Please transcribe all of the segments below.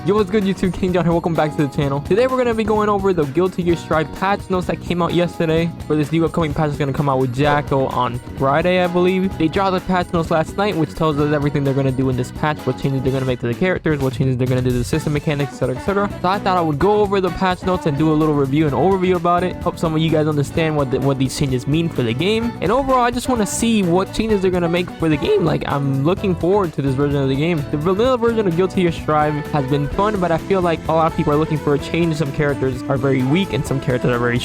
Yo, what's good YouTube? King John here. Welcome back to the channel. Today we're going to be going over the Guilty Gear Strive patch notes that came out yesterday for this new upcoming patch that's going to come out with Jacko on Friday, I believe. They dropped the patch notes last night, which tells us everything they're going to do in this patch, what changes they're going to make to the characters, what changes they're going to do to the system mechanics, etc, etc. So I thought I would go over the patch notes and do a little review and overview about it. Hope some of you guys understand what these changes mean for the game. And overall, I just want to see what changes they're going to make for the game. Like, I'm looking forward to this version of the game. The vanilla version of Guilty Gear Strive has been fun, but I feel like a lot of people are looking for a change. Some characters are very weak and some characters are very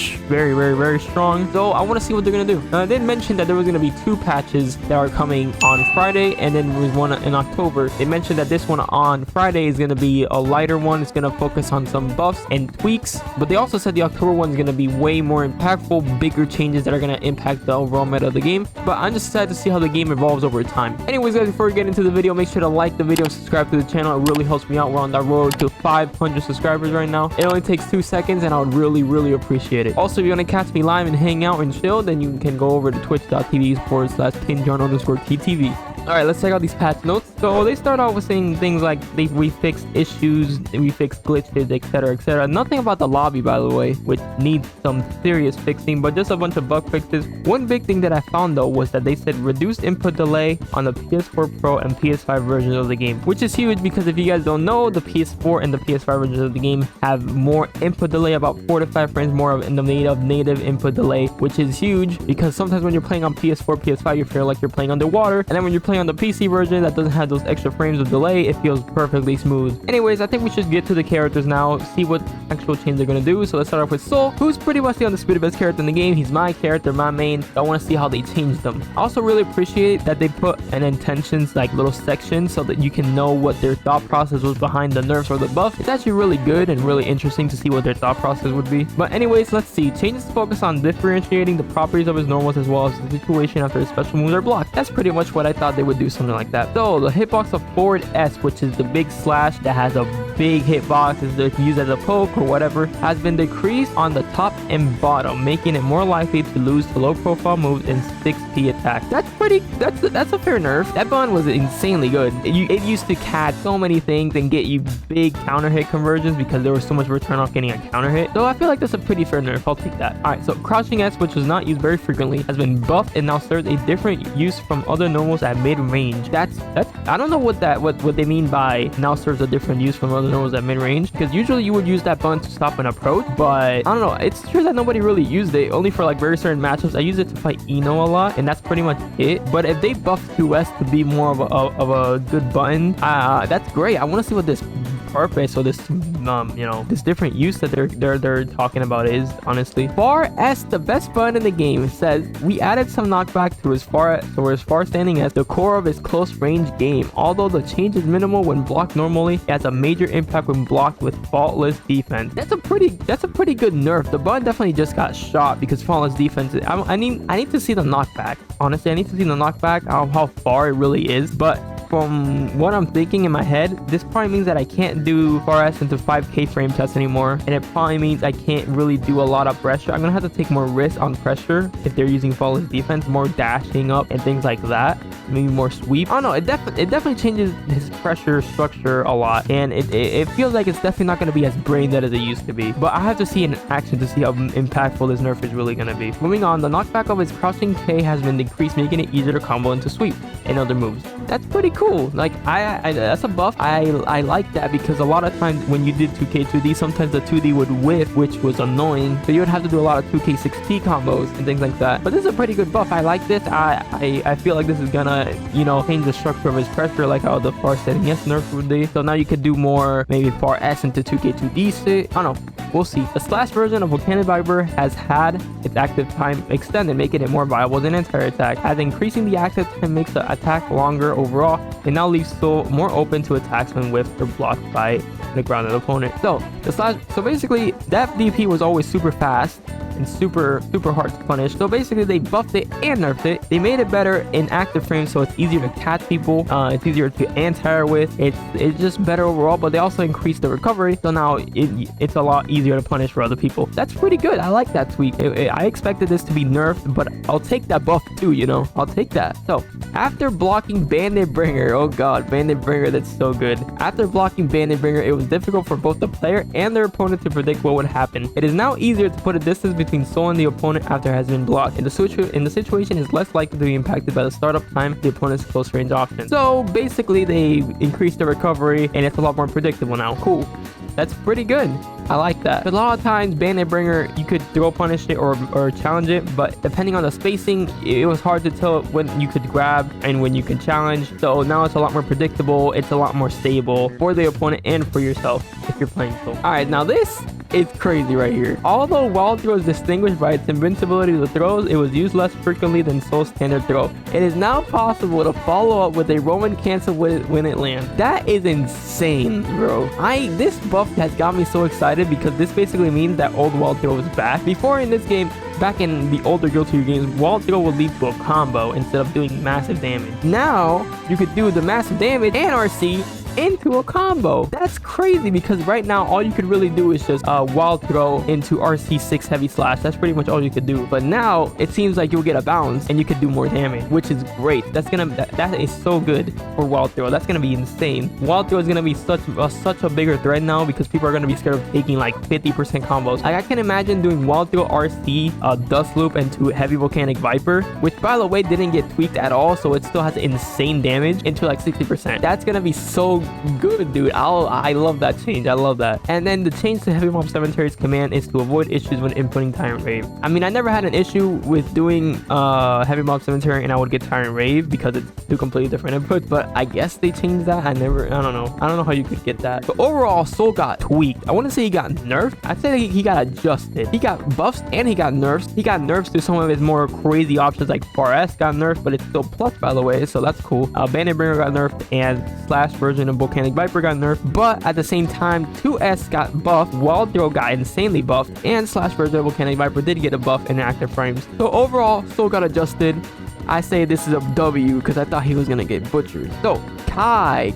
strong. So I want to see what they're going to do. I did mention that there was going to be two patches that are coming on Friday, and then there was one in October. They mentioned that this one on Friday is going to be a lighter one. It's going to focus on some buffs and tweaks, but they also said the October one is going to be way more impactful, bigger changes that are going to impact the overall meta of the game. But I'm just excited to see how the game evolves over time. Anyways, guys, before we get into the video, make sure to like the video and subscribe to the channel. It really helps me out. We're on that road to 500 subscribers right now. It only takes 2 seconds, and I would really appreciate it. Also, if you want to catch me live and hang out and chill, then you can go over to twitch.tv/KingJohn_TTV. Alright, let's check out these patch notes. So they start off with saying things like we fixed issues, we fixed glitches, etc. Nothing about the lobby, by the way, which needs some serious fixing, but just a bunch of bug fixes. One big thing that I found though was that they said reduced input delay on the PS4 Pro and PS5 versions of the game, which is huge because if you guys don't know, the PS4 and the PS5 versions of the game have more input delay, about 4 to 5 frames more of the native input delay, which is huge because sometimes when you're playing on PS4, PS5, you feel like you're playing underwater, and then when you're playing on the PC version that doesn't have those extra frames of delay, it feels perfectly smooth. Anyways, I think we should get to the characters now, see what actual change they're gonna do. So let's start off with Soul, who's pretty much the undisputed best character in the game. He's my character, my main. I want to see how they change them. I also really appreciate that they put an intentions like little section so that you can know what their thought process was behind the nerfs or the buff. It's actually really good and really interesting to see what their thought process would be. But anyways, let's see. Changes to focus on differentiating the properties of his normals as well as the situation after his special moves are blocked. That's pretty much what I thought they would do, something like that. So the hitbox of forward S, which is the big slash that has a big hitbox, is used as a poke or whatever, has been decreased on the top and bottom, making it more likely to lose to low profile moves and 6p attacks. That's a fair nerf. That button was insanely good. It used to catch so many things and get you big counter hit conversions because there was so much return off getting a counter hit. So I feel like that's a pretty fair nerf. I'll take that. Alright, so crouching S, which was not used very frequently, has been buffed and now serves a different use from other normals at mid-range. That's I don't know what they mean by now serves a different use from other normals at mid-range, because usually you would use that button to stop an approach, but I don't know, it's true that nobody really used it, only for like very certain matchups. I use it to fight Eno a lot, and that's pretty much it. But if they buff 2S to be more of a good button, that's great. I want to see what this purpose or this this different use that they're talking about is, honestly. Far S, the best button in the game, says we added some knockback to his far standing as the core of his close range game. Although the change is minimal when blocked normally, it has a major impact when blocked with faultless defense. That's a pretty good nerf. The button definitely just got shot because faultless defense. I need to see the knockback. Honestly, I need to see the knockback, how far it really is. But from what I'm thinking in my head, this probably means that I can't do far S into 5k frame tests anymore, and it probably means I can't really do a lot of pressure. I'm gonna have to take more risks on pressure if they're using flawless defense, more dashing up and things like that, maybe more sweep. I don't know, it definitely changes his pressure structure a lot, and it feels like it's definitely not gonna be as brain dead as it used to be. But I have to see in action to see how impactful this nerf is really gonna be. Moving on, the knockback of his crouching K has been decreased, making it easier to combo into sweep and other moves. That's pretty cool. Like, I that's a buff. I like that because a lot of times when you did 2k 2d, sometimes the 2d would whiff, which was annoying, so you would have to do a lot of 2k 6t combos and things like that. But this is a pretty good buff. I like this. I feel like this is gonna change the structure of his pressure, like how the far setting S nerf would be. So now you could do more maybe far S into 2k 2d shit. I don't know, we'll see. The slash version of Volcanic Viper has had its active time extended, making it more viable than anti attack, as increasing the active time makes the attack longer overall. It now leaves Soul more open to attacks when whiffed or blocked by the grounded opponent. So basically that DP was always super fast, and super hard to punish. So basically they buffed it and nerfed it. They made it better in active frames, so it's easier to catch people. It's easier to anti-air with. It's just better overall, but they also increased the recovery, so now it's a lot easier to punish for other people. That's pretty good. I like that tweak. I expected this to be nerfed, but I'll take that buff too, you know? I'll take that. So after blocking Bandit Bringer, oh god, Bandit Bringer, that's so good. After blocking Bandit Bringer, it was difficult for both the player and their opponent to predict what would happen. It is now easier to put a distance between Soul and the opponent after it has been blocked. And the situation is less likely to be impacted by the startup time of the opponent's close range option. So basically they increased the recovery and it's a lot more predictable now. Cool. That's pretty good. I like that. A lot of times, Bandit Bringer, you could throw punish it or challenge it, but depending on the spacing, it was hard to tell when you could grab and when you could challenge. So now it's a lot more predictable. It's a lot more stable for the opponent and for yourself if you're playing Soul. All right, now this is crazy right here. Although Wild Throw is distinguished by its invincibility to throws, it was used less frequently than Soul's standard throw. It is now possible to follow up with a Roman cancel when it lands. That is insane, bro. This buff has got me so excited because this basically means that old Wild Throw is back. Before in this game, back in the older Guilty Gear games, Wild Throw would lead to a combo instead of doing massive damage. Now, you could do the massive damage and RC into a combo. That's crazy because right now all you could really do is just Wild Throw into RC6 heavy slash. That's pretty much all you could do. But now it seems like you'll get a bounce and you could do more damage, which is great. That is so good for Wild Throw. That's gonna be insane. Wild Throw is gonna be such a bigger threat now because people are gonna be scared of taking like 50% combos. Like I can imagine doing Wild Throw RC Dust Loop into Heavy Volcanic Viper, which by the way didn't get tweaked at all, so it still has insane damage into like 60%. That's gonna be so good, dude. I love that change. I love that. And then the change to Heavy Mob Cemetery's command is to avoid issues when inputting Tyrant Rave. I mean, I never had an issue with doing Heavy Mob Cemetery and I would get Tyrant Rave because it's two completely different inputs, but I guess they changed that. I don't know how you could get that. But overall, Soul got tweaked. I wouldn't say he got nerfed. I'd say he got adjusted. He got buffs and he got nerfs. He got nerfs to some of his more crazy options, like Far S got nerfed, but it's still plus, by the way, so that's cool. Bandit Bringer got nerfed and Slash version of Volcanic Viper got nerfed, but at the same time 2S got buffed, Wild Throw got insanely buffed, and Slash version of Volcanic Viper did get a buff in active frames. So overall, Soul got adjusted. I say this is a W because I thought he was gonna get butchered. So Kai.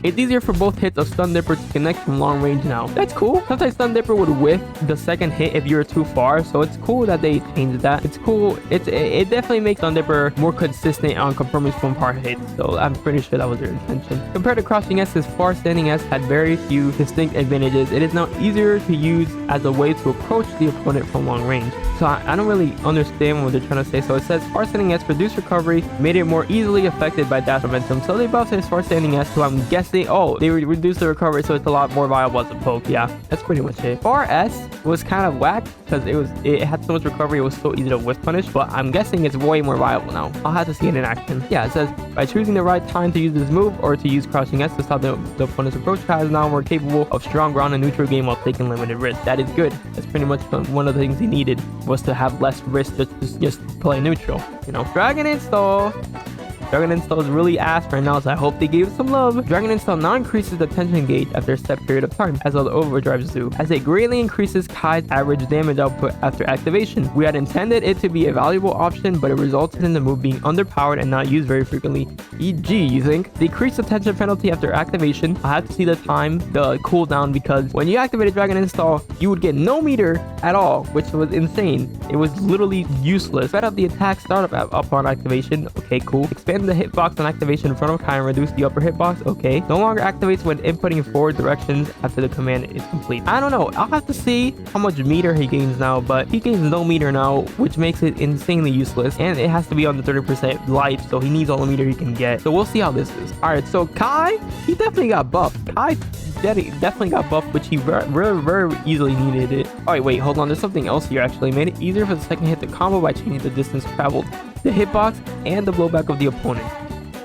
It's easier for both hits of Stun Dipper to connect from long range now. That's cool. Sometimes Stun Dipper would whiff the second hit if you're too far, so it's cool that they changed that. It's cool. It definitely makes Stun Dipper more consistent on confirming from far hits, so I'm pretty sure that was their intention. Compared to Crouching S, his far standing S had very few distinct advantages. It is now easier to use as a way to approach the opponent from long range. So I don't really understand what they're trying to say. So it says far standing S reduced recovery, made it more easily affected by dash momentum. So they buffed his far standing S, so I'm guessing, oh, they reduced the recovery, so it's a lot more viable as a poke. Yeah, that's pretty much it. Far S was kind of whack because it had so much recovery, it was so easy to whiff punish, but I'm guessing it's way more viable now. I'll have to see it in action. Yeah, it says by choosing the right time to use this move or to use Crouching S to stop the opponent's approach, Kai is now more capable of strong ground and neutral game while taking limited risk. That is good. That's pretty much one of the things he needed, was to have less risk to just play neutral, you know. Dragon Install is really ass right now, so I hope they gave it some love. Dragon Install now increases the tension gauge after a set period of time, as all the overdrives do, as it greatly increases Kai's average damage output after activation. We had intended it to be a valuable option, but it resulted in the move being underpowered and not used very frequently. E.g., you think? Decrease the tension penalty after activation. I have to see the cooldown, because when you activated Dragon Install, you would get no meter at all, which was insane. It was literally useless. Sped up the attack startup upon activation. Okay, cool. Expand the hitbox on activation in front of Kai and reduce the upper hitbox. Okay. No longer activates when inputting in forward directions after the command is complete. I don't know. I'll have to see how much meter he gains now, but he gains no meter now, which makes it insanely useless. And it has to be on the 30% life, so he needs all the meter he can get. So we'll see how this is. All right, so Kai, he definitely got buffed. Kai definitely got buffed, which he very easily needed it. All right, wait, hold on. There's something else here actually. Made it easier for the second hit to combo by changing the distance traveled, the hitbox, and the blowback of the opponent.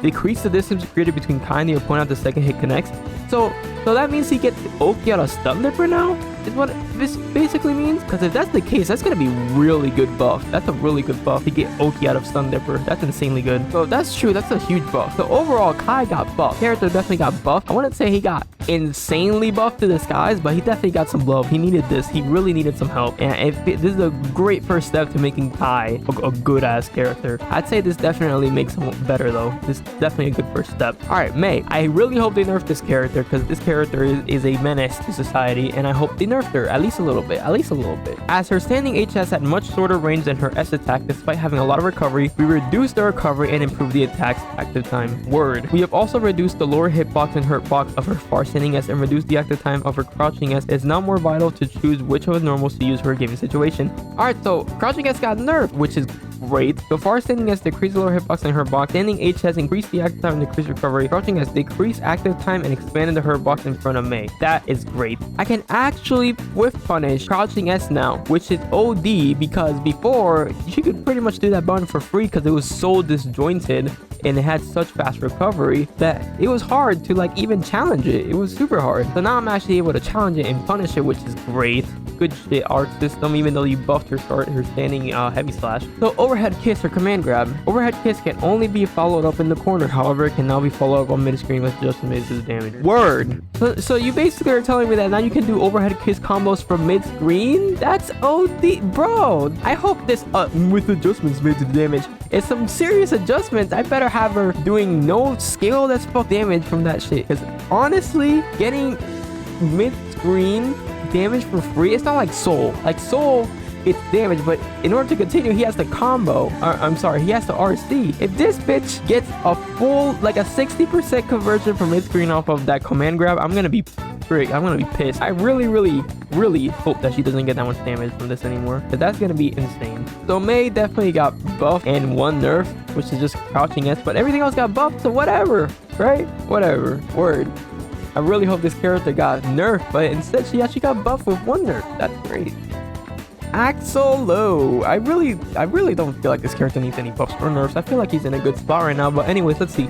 Decrease the distance created between Kai and the opponent as the second hit connects. So that means he gets Oki out of Stun Dipper now? is what this basically means? Because if that's the case, that's gonna be really good buff. That's a really good buff to get Oki out of Stun Dipper. That's insanely good. So if that's true, that's a huge buff. So overall, Kai got buffed. Character definitely got buffed. I wouldn't say he got insanely buffed to the skies, but he definitely got some love. He needed this. He really needed some help. And this is a great first step to making Kai a good ass character. I'd say this definitely makes him better though. This is definitely a good first step. All right, Mei. I really hope they nerf this character because this character is a menace to society, and I hope they nerfed her at least a little bit. At least a little bit. As her standing HS had much shorter range than her S attack, despite having a lot of recovery, we reduced the recovery and improved the attack's active time. Word. We have also reduced the lower hitbox and hurtbox of her far standing S and reduced the active time of her crouching S. It's now more vital to choose which of the normals to use for a given situation. Alright, so crouching S got nerfed, which is great. The far standing S decreased the lower hitbox and her box. Standing H has increased the active time and decreased recovery. Crouching S decreased active time and expanded the hurt box in front of Mei. That is great. I can actually whiff punish crouching S now, which is OD, because before you could pretty much do that button for free because it was so disjointed and it had such fast recovery that it was hard to like even challenge it. It was super hard. So now I'm actually able to challenge it and punish it, which is great. Good shit, arc system, even though you buffed her standing heavy slash. So overhead kiss or command grab. Overhead kiss can only be followed up in the corner. However, it can now be followed up on mid screen with just misses damage. Word. So you basically are telling me that now you can do overhead kiss combos from mid screen? That's OD, bro. I hope this with adjustments made to the damage. It's some serious adjustments. I better have her doing no scale that's fuck damage from that shit. Because honestly, getting mid screen damage for free, it's not like Soul. Like Soul, it's damage, but in order to continue, he has to combo. I'm sorry, he has to RC. If this bitch gets a full, like a 60% conversion from mid screen off of that command grab, I'm gonna be pissed. I really hope that she doesn't get that much damage from this anymore, because that's gonna be insane. So Mei definitely got buffed and one nerf, which is just crouching S, but everything else got buffed, so whatever, right? Whatever. Word. I really hope this character got nerfed, but instead she actually got buffed with one nerf. That's great. Axl Low. I really don't feel like this character needs any buffs or nerfs. I feel like he's in a good spot right now, but anyways, let's see.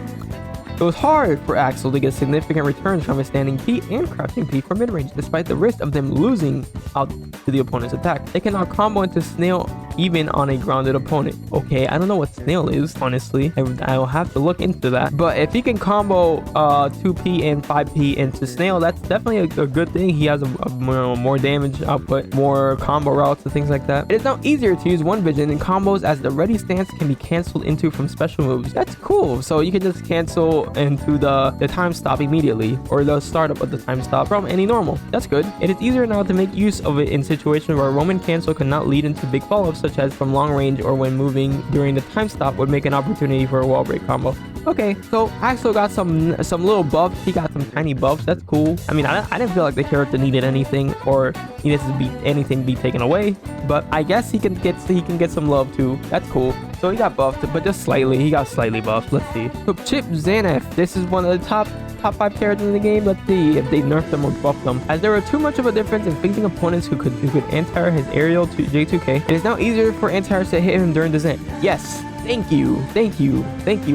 It was hard for Axl to get significant returns from his standing P and crouching P from mid-range, despite the risk of them losing out to the opponent's attack. They can now combo into Snail even on a grounded opponent. Okay, I don't know what Snail is, honestly. I will have to look into that. But if he can combo 2P and 5P into Snail, that's definitely a good thing. He has a more damage output, more combo routes and things like that. It is now easier to use one vision in combos as the ready stance can be canceled into from special moves. That's cool. So you can just cancel into the time stop immediately, or the startup of the time stop from any normal. That's good. It is easier now to make use of it in situations where Roman cancel cannot lead into big follow-ups, such as from long range or when moving during the time stop would make an opportunity for a wall break combo. Okay, so Axl got some little buffs. He got some tiny buffs. That's cool. I mean, I didn't feel like the character needed anything or needed to be taken away, but I guess he can get some love too. That's cool. So he got buffed, but just slightly. He got slightly buffed. Let's see. So Chipp Zanuff. This is one of the top 5 characters in the game. Let's see if they nerfed them or buffed them. As there were too much of a difference in facing opponents who could anti his aerial to J2K, it is now easier for anti-airs to hit him during the Zen. Yes. Thank you,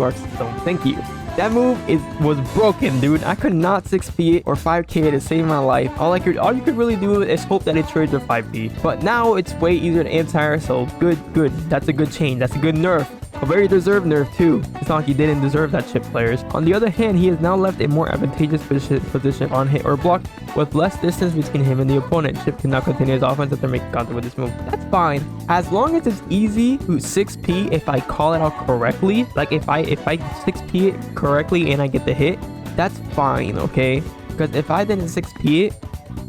Arc System. Thank you. That move was broken, dude. I could not 6P it or 5K it to save my life. All you could really do is hope that it trades with 5P. But now it's way easier to anti-air, so good. That's a good change. That's a good nerf. A very deserved nerf too. It's not like he didn't deserve that, Chipp players. On the other hand, he is now left in more advantageous position on hit or block with less distance between him and the opponent. Chipp can now continue his offense after making contact with this move. That's fine. As long as it's easy to 6P if I call it out correctly. Like if I 6P it correctly and I get the hit, that's fine, okay? Because if I didn't 6P it,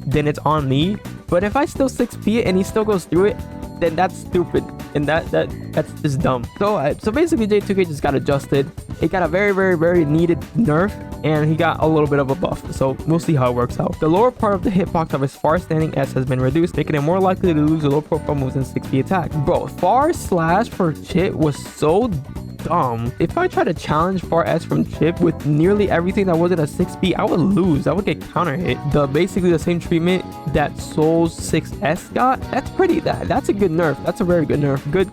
then it's on me. But if I still 6P it and he still goes through it, then that's stupid, and that's just dumb. So basically J2K just got adjusted. It got a very needed nerf, and he got a little bit of a buff, so we'll see how it works out. The lower part of the hitbox of his far standing S has been reduced, making it more likely to lose the low profile moves in 6P attack. Bro, far slash for Chipp was so dumb. If I try to challenge 4S from Chipp with nearly everything that wasn't a 6B, I would lose. I would get counter hit. Basically the same treatment that Soul's 6S got. That's a good nerf. That's a very good nerf. Good.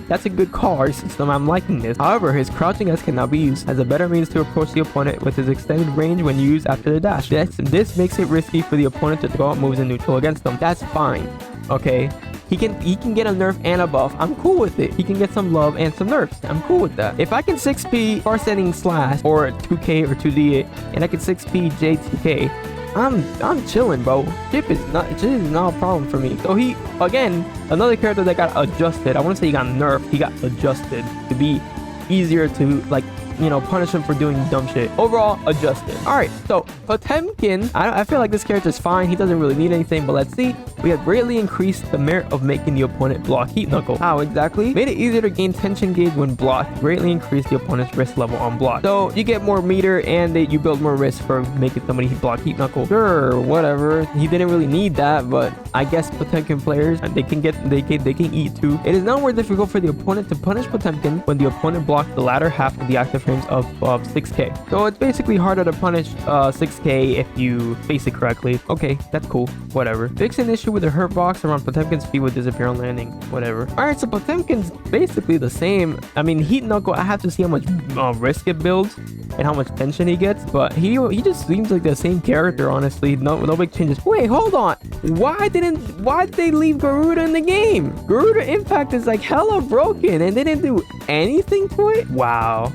That's a good card system. I'm liking this. However, his crouching S cannot be used as a better means to approach the opponent with his extended range when used after the dash. This makes it risky for the opponent to throw out moves in neutral against them. That's fine. Okay. He can get a nerf and a buff. I'm cool with it. He can get some love and some nerfs. I'm cool with that. If I can 6P far sending slash or 2K or 2D and I can 6P J2K, I'm chilling, bro. Chipp is not a problem for me. So he, again, another character that got adjusted. I want to say he got nerfed. He got adjusted to be easier to, like, you know, punish him for doing dumb shit. Overall, adjusted. All right, so Potemkin, I feel like this character is fine. He doesn't really need anything, but let's see. We have greatly increased the merit of making the opponent block heat knuckle. How exactly? Made it easier to gain tension gauge when blocked. Greatly increased the opponent's risk level on block. So you get more meter and you build more risk for making somebody block heat knuckle. Sure, whatever. He didn't really need that, but I guess Potemkin players, they can eat too. It is now more difficult for the opponent to punish Potemkin when the opponent blocks the latter half of the active frames of 6K. So it's basically harder to punish 6K if you face it correctly. Okay, that's cool. Whatever. Fix an issue with the hurt box around Potemkin's feet would disappear on landing. Whatever. Alright, so Potemkin's basically the same. I mean, heat knuckle, I have to see how much risk it builds and how much tension he gets, but he just seems like the same character, honestly. No big changes. Wait, hold on. Why did they leave Garuda in the game? Garuda impact is like hella broken and they didn't do anything to it? Wow.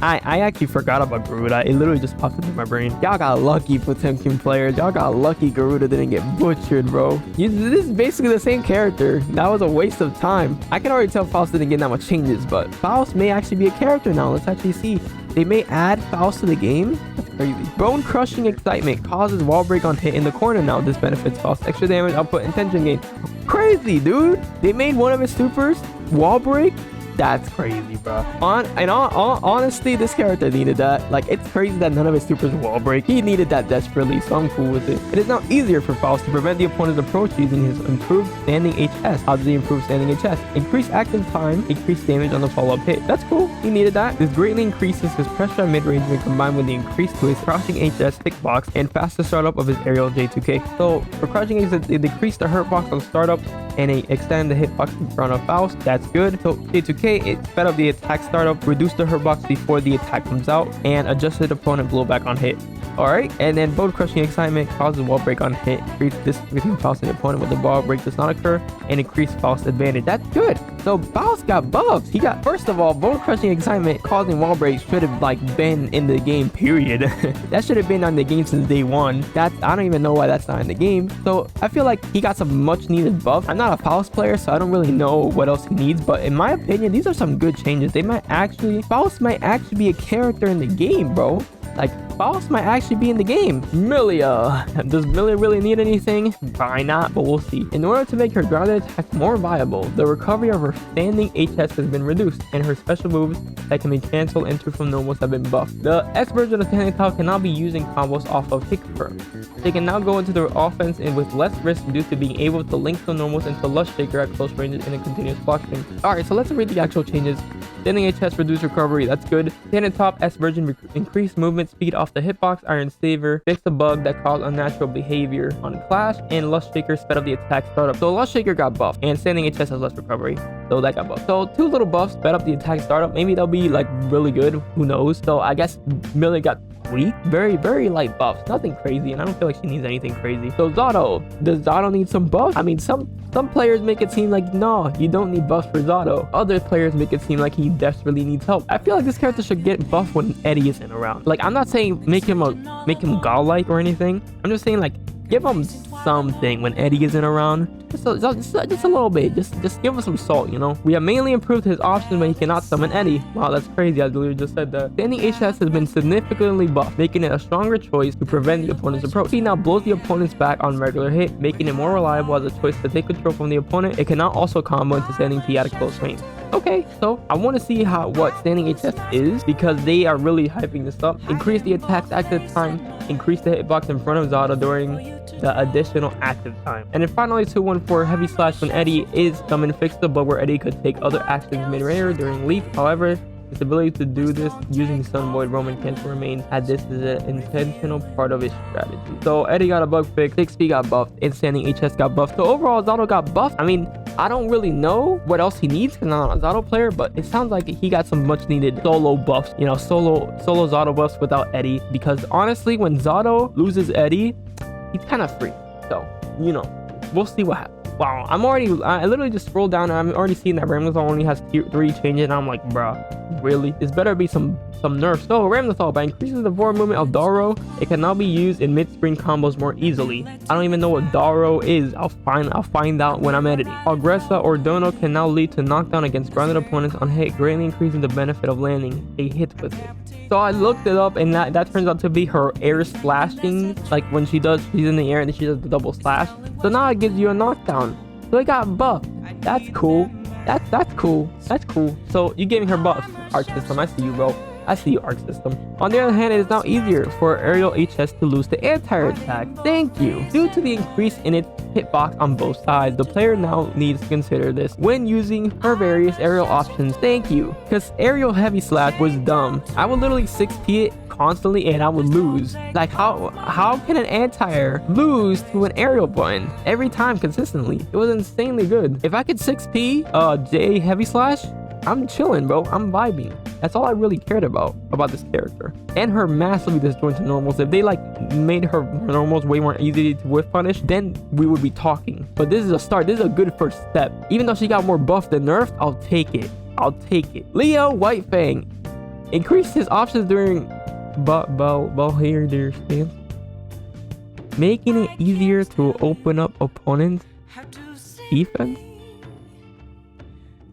I actually forgot about Garuda. It literally just popped into my brain. Y'all got lucky, Potemkin players. Y'all got lucky Garuda didn't get butchered, bro. This is basically the same character. That was a waste of time. I can already tell Faust didn't get that much changes, but Faust may actually be a character now. Let's actually see. They may add Faust to the game. That's crazy. Bone crushing excitement causes wall break on hit in the corner now. This benefits Faust. Extra damage output and tension gain. Crazy, dude. They made one of his supers wall break. That's crazy, bro. Honestly, this character needed that. Like, it's crazy that none of his supers wall break. He needed that desperately, so I'm cool with it. It is now easier for Faust to prevent the opponent's approach using his improved standing HS. How does he improve standing HS? Increase active time, increase damage on the follow-up hit. That's cool. He needed that. This greatly increases his pressure at mid-range when combined with the increase to his crouching HS thick box and faster startup of his aerial J2K. So for crouching HS, they decrease the hurt box on startup and they extend the hitbox in front of Faust. That's good. So J2K, it sped up the attack startup, reduced the hurt box before the attack comes out, and adjusted opponent blowback on hit. Alright, and then bone crushing excitement causes wall break on hit, creates distance between Faust and the opponent when the wall break does not occur, and increase Faust advantage. That's good. So Faust got buffs. He got, first of all, bone crushing excitement causing wall break should have like been in the game, period. That should have been on the game since day one. I don't even know why that's not in the game. So I feel like he got some much needed buff. I'm not a Faust player, so I don't really know what else he needs, but in my opinion, these are some good changes. Faust might actually be a character in the game, bro. Like, Faust might actually be in the game. Millia. Does Millia really need anything? Why not? But we'll see. In order to make her grounded attack more viable, the recovery of her standing HS has been reduced, and her special moves that can be cancelled into from normals have been buffed. The S version of Ramlethal cannot be used in combos off of kick firm. They can now go into the offense and with less risk due to being able to link the normals into Lush Shaker at close ranges in a continuous block string. Alright, so let's read the actual changes. Standing HS reduced recovery, that's good. Standing top S version increased movement speed off the hitbox. Iron Saver fixed a bug that caused unnatural behavior on Clash, and Lush Shaker sped up the attack startup. So Lush Shaker got buffed, and Standing HS has less recovery, so that got buffed. So two little buffs sped up the attack startup. Maybe they'll be like really good, who knows. So I guess Millie got very light buffs, nothing crazy, and I don't feel like she needs anything crazy. So Zato, does Zato need some buffs? I mean, some players make it seem like no, you don't need buffs for Zato. Other players make it seem like he desperately needs help. I feel like this character should get buffed when Eddie isn't around. Like, I'm not saying make him god-like or anything. I'm just saying, like, give him something when Eddie isn't around. Just a little bit. Just give him some salt, you know? We have mainly improved his options when he cannot summon Eddie. Wow, that's crazy. I literally just said that. Standing HS has been significantly buffed, making it a stronger choice to prevent the opponent's approach. He now blows the opponent's back on regular hit, making it more reliable as a choice to take control from the opponent. It can now also combo into Standing P at a close range. Okay, so I want to see what Standing HS is, because they are really hyping this up. Increase the attack's active time, increase the hitbox in front of Zato during the additional active time. And then finally 214 heavy slash when Eddie is summoned, fix the bug where Eddie could take other actions mid-air during leap. However, Its ability to do this using Sun Void Roman Cancel remains, as this is an intentional part of its strategy. So Eddie got a bug fix, 6P got buffed, and standing HS got buffed. So overall, Zato got buffed. I mean, I don't really know what else he needs because I'm not a Zato player, but it sounds like he got some much needed solo buffs, you know, solo Zato buffs without Eddie, because honestly, when Zato loses Eddie, he's kind of free. So, you know, we'll see what happens. Wow, I literally just scrolled down and I'm already seeing that Ramlethal only has 3 changes, and I'm like, bruh, really? This better be some nerfs. So Ramlethal, by increasing the forward movement of Daro, it can now be used in mid-screen combos more easily. I don't even know what Daro is. I'll find out when I'm editing. Aggressa or Dono can now lead to knockdown against grounded opponents on hit, greatly increasing the benefit of landing a hit with it. So I looked it up, and that turns out to be her air slashing, like when she's in the air and then she does the double slash. So now it gives you a knockdown. So it got buffed. That's cool. That's cool. That's cool. So you're giving her buffs. Arc System, I see you, bro. I see you, Arc System. On the other hand, it is now easier for aerial HS to lose the anti-air attack. Thank you. Due to the increase in its hitbox on both sides, the player now needs to consider this when using her various aerial options. Thank you. Because aerial heavy slash was dumb. I would literally 6P it constantly and I would lose. Like, how can an anti-air lose to an aerial button every time consistently? It was insanely good. If I could 6P J heavy slash, I'm chilling, bro. I'm vibing. That's all I really cared about this character. And her massively disjointed normals. If they like made her normals way more easy to whiff punish, then we would be talking. But this is a start. This is a good first step. Even though she got more buff than nerfed, I'll take it. I'll take it. Leo Whitefang increased his options during their stance, making it easier to open up opponents' defense.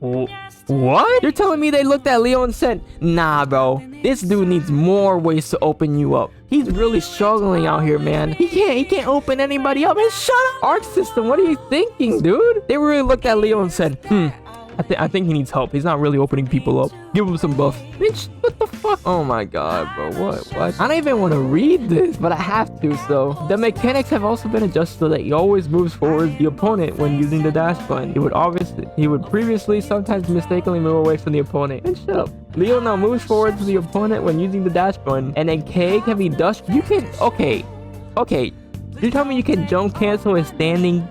What? You're telling me they looked at Leo and said, nah, bro, this dude needs more ways to open you up. He's really struggling out here, man. He can't open anybody up. Man, shut up. Arc System, what are you thinking, dude? They really looked at Leo and said, I think he needs help. He's not really opening people up. Give him some buff. Bitch, what the fuck? Oh my god, bro. What? I don't even want to read this, but I have to. So the mechanics have also been adjusted so that he always moves forward the opponent when using the dash button. He would previously sometimes mistakenly move away from the opponent. And shut up. Leo now moves forward to the opponent when using the dash button. And then K can be dushed. You can okay. You tell me you can jump cancel his standing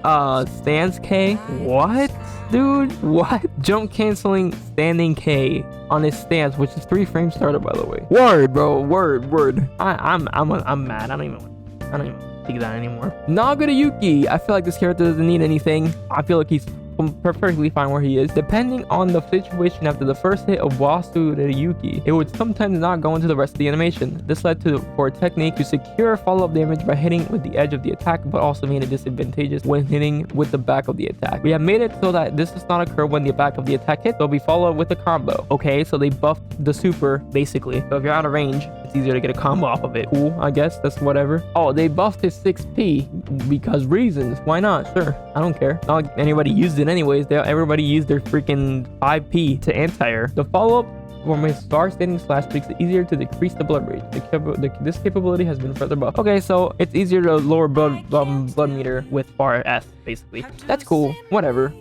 stance K? What? Dude, what? Jump canceling standing K on his stance, which is 3 frame starter, by the way. Word, bro. Word. I'm mad. I don't even think that anymore. Nagoriyuki. I feel like this character doesn't need anything. I feel like he's perfectly fine where he is. Depending on the situation after the first hit of Nagoriyuki, it would sometimes not go into the rest of the animation. This led for a technique to secure follow-up damage by hitting with the edge of the attack, but also made it disadvantageous when hitting with the back of the attack. We have made it so that this does not occur when the back of the attack hits, so it'll be followed with a combo. Okay, so they buffed the super, basically. So if you're out of range, it's easier to get a combo off of it. Cool, I guess. That's whatever. Oh, they buffed his 6P because reasons. Why not? Sure. I don't care. Not like anybody used it anyways. Everybody used their freaking 5P to anti-air. The follow-up from his star standing slash makes it easier to decrease the blood rate. This capability has been further buffed. Okay, so it's easier to lower blood meter with bar S, basically. That's cool. Whatever.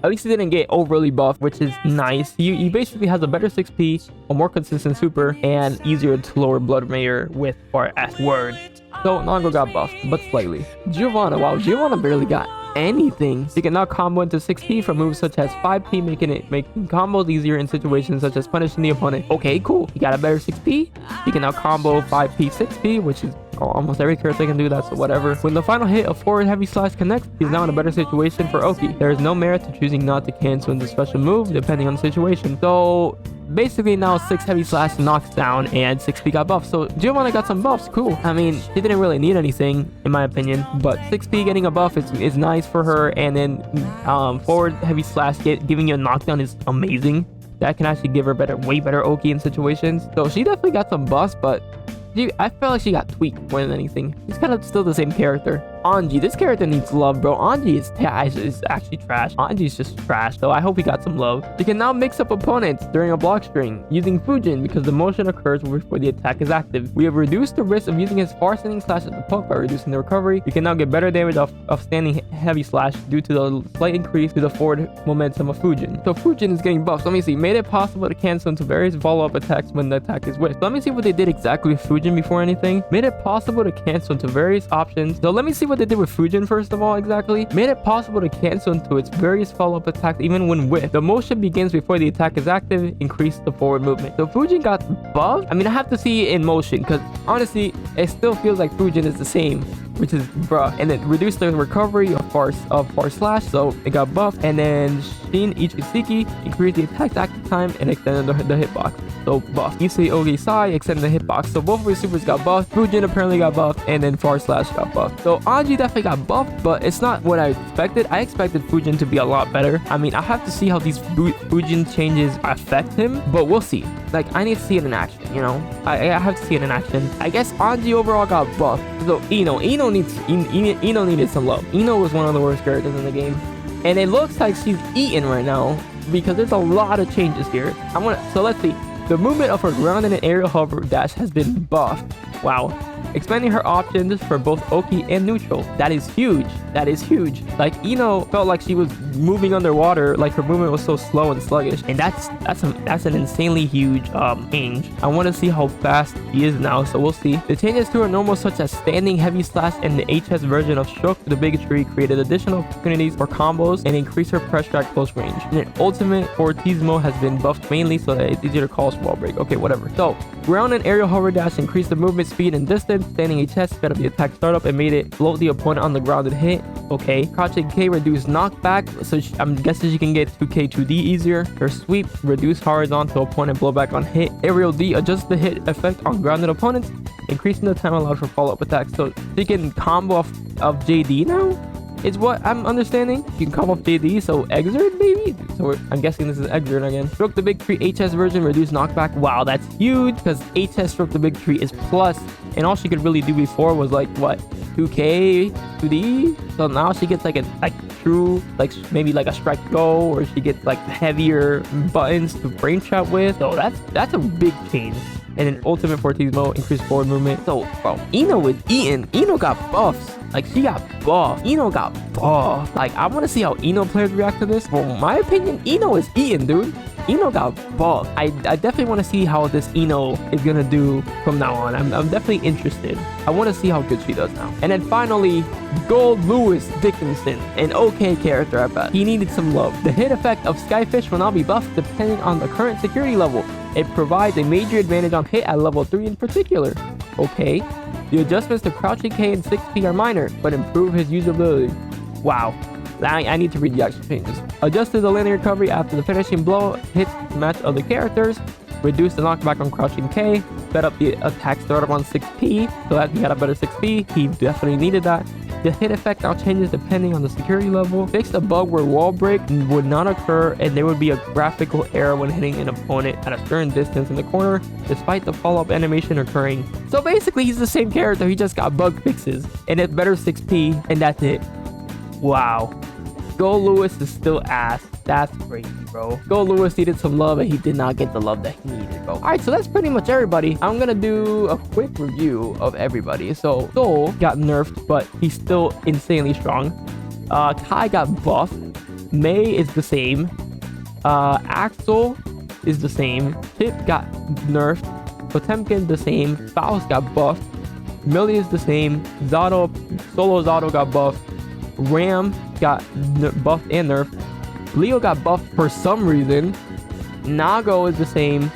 At least he didn't get overly buffed, which is nice. He basically has a better 6P, a more consistent super, and easier to lower blood meter with bar S. Word. So Nago got buffed, but slightly. Giovanna. Wow, Giovanna barely got anything. You can now combo into 6P from moves such as 5P, making combos easier in situations such as punishing the opponent. Okay, cool. You got a better 6P. You can now combo 5P, 6P, which is almost every character can do that, so whatever. When the final hit of forward heavy slash connects, he's now in a better situation for Oki. There is no merit to choosing not to cancel in the special move, depending on the situation. So basically now 6 heavy slash knocks down and 6P got buffed. So Giovanna got some buffs. Cool. I mean, she didn't really need anything in my opinion, but 6P getting a buff is nice for her, and then forward heavy slash giving you a knockdown is amazing. That can actually give her way better Oki in situations. So she definitely got some buffs, but I feel like she got tweaked more than anything. She's kind of still the same character. Anji. This character needs love, bro. Anji is actually trash. Anji's just trash, though. I hope he got some love. You can now mix up opponents during a block string using Fujin because the motion occurs before the attack is active. We have reduced the risk of using his far standing slash at the poke by reducing the recovery. You can now get better damage off standing heavy slash due to the slight increase to the forward momentum of Fujin. So Fujin is getting buffed. So let me see. Made it possible to cancel into various follow-up attacks when the attack is whiffed. So let me see what they did exactly with Fujin before anything. Made it possible to cancel into various options. So let me see what they did with Fujin first of all exactly. Made it possible to cancel into its various follow-up attacks even when whiffed. The motion begins before the attack is active. Increase the forward movement. So Fujin got buffed. I mean, I have to see it in motion because honestly, it still feels like Fujin is the same, which is bruh. And then reduced the recovery of far slash, so it got buffed. And then Shin Ichikiseki increased the attack's active time and extended the hitbox. So buff. Issei Ogisai extended the hitbox. So both of his supers got buffed. Fujin apparently got buffed, and then far slash got buffed. So Anji definitely got buffed, but it's not what I expected. I expected Fujin to be a lot better. I mean, I have to see how these Fujin changes affect him, but we'll see. Like, I need to see it in action, you know? I have to see it in action. I guess Anji overall got buffed. So Ino needed some love. Ino was one of the worst characters in the game, and it looks like she's eaten right now because there's a lot of changes here. So let's see. The movement of her ground and aerial hover dash has been buffed. Wow. Expanding her options for both Oki and neutral. That is huge. That is huge. Like, Ino felt like she was moving underwater, like her movement was so slow and sluggish, and that's an insanely huge change. I want to see how fast he is now, so we'll see. The changes to her normal, such as standing heavy slash and the HS version of Shook the Big Tree, created additional opportunities for combos and increased her pressure at close range. And an ultimate Fortismo has been buffed mainly so that it's easier to call wall break. Okay, whatever. So ground and aerial hover dash increased the movement speed and distance. Standing HS sped up the attack startup and made it float the opponent on the ground and hit. Okay. Crouching K reduced knockback, so I'm guessing she can get 2K 2D easier. Her sweep reduced horizontal opponent blowback on hit. Aerial D adjusts the hit effect on grounded opponents, increasing the time allowed for follow-up attacks. So she can combo off of JD now, is what I'm understanding. You can combo off JD, so Exert maybe? So I'm guessing this is Exert again. Stroke the Big Tree HS version, reduced knockback. Wow, that's huge because HS Stroke the Big Tree is plus, and all she could really do before was like what, 2K 2D. So now she gets like a true, like maybe like a strike go, or she gets like heavier buttons to frame trap with. So that's a big change. And then ultimate Fortismo, increased forward movement. So bro, Ino was eaten. Ino got buffs. Like, she got buffed. Ino got buffed. Like, I want to see how Ino players react to this. For my opinion, Ino is eaten, dude. Ino got buffed. I definitely want to see how this Ino is gonna do from now on. I'm definitely interested. I want to see how good she does now. And then finally, Goldlewis Dickinson, an okay character at best. He needed some love. The hit effect of Skyfish will now be buffed depending on the current security level. It provides a major advantage on hit at level 3 in particular. Okay. The adjustments to Crouching K and 6P are minor, but improve his usability. Wow. I need to read the actual changes. Adjusted the linear recovery after the finishing blow hits to match other characters. Reduce the knockback on Crouching K. Sped up the attack startup on 6P so that he had a better 6P. He definitely needed that. The hit effect now changes depending on the security level. Fixed a bug where wall break would not occur and there would be a graphical error when hitting an opponent at a certain distance in the corner, despite the follow-up animation occurring. So basically, he's the same character, he just got bug fixes. And it's better 6P, and that's it. Wow. Goldlewis is still ass. That's crazy, bro. Goldlewis needed some love and he did not get the love that he needed, bro. Alright, so that's pretty much everybody. I'm gonna do a quick review of everybody. So Soul got nerfed, but he's still insanely strong. Kai got buffed. Mei is the same. Axl is the same. Chipp got nerfed. Potemkin the same. Faust got buffed. Millia is the same. Solo Zato got buffed. Ram got buffed and nerfed. Leo got buffed for some reason. Nago is the same.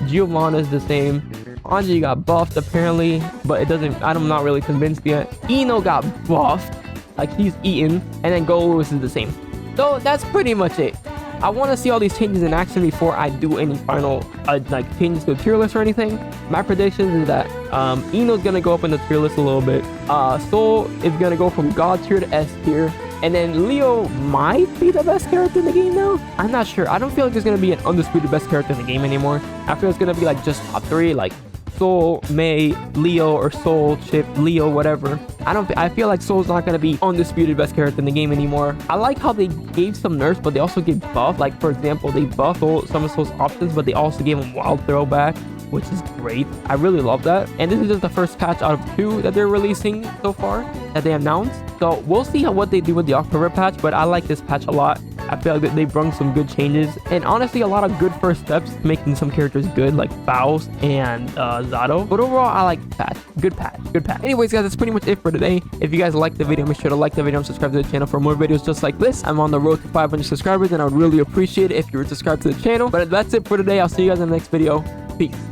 Giovanna is the same. Anji got buffed apparently, but it doesn't, I'm not really convinced yet. Ino got buffed, like he's eaten, and then Goldlewis is the same. So that's pretty much it. I want to see all these changes in action before I do any final like changes to the tier list or anything. My prediction is that Ino's gonna go up in the tier list a little bit. Soul is gonna go from God tier to S tier. And then Leo might be the best character in the game now. I'm not sure. I don't feel like there's gonna be an undisputed best character in the game anymore. I feel it's gonna be like just top 3, like Soul, Mei, Leo, or Soul, Chipp, Leo, whatever. I feel like Soul's not gonna be undisputed best character in the game anymore. I like how they gave some nerfs, but they also gave buff. Like, for example, they buffed some of Soul's options, but they also gave him Wild Throw back, which is great. I really love that. And this is just the first patch out of 2 that they're releasing so far, that they announced. So we'll see what they do with the October patch, but I like this patch a lot. I feel like they brought some good changes, and honestly a lot of good first steps making some characters good, like Faust and Zato. But overall, I like the patch. Good patch. Anyways, guys, that's pretty much it for today. If you guys liked the video, make sure to like the video and subscribe to the channel for more videos just like this. I'm on the road to 500 subscribers, and I would really appreciate it if you were subscribed to the channel. But that's it for today. I'll see you guys in the next video. Peace.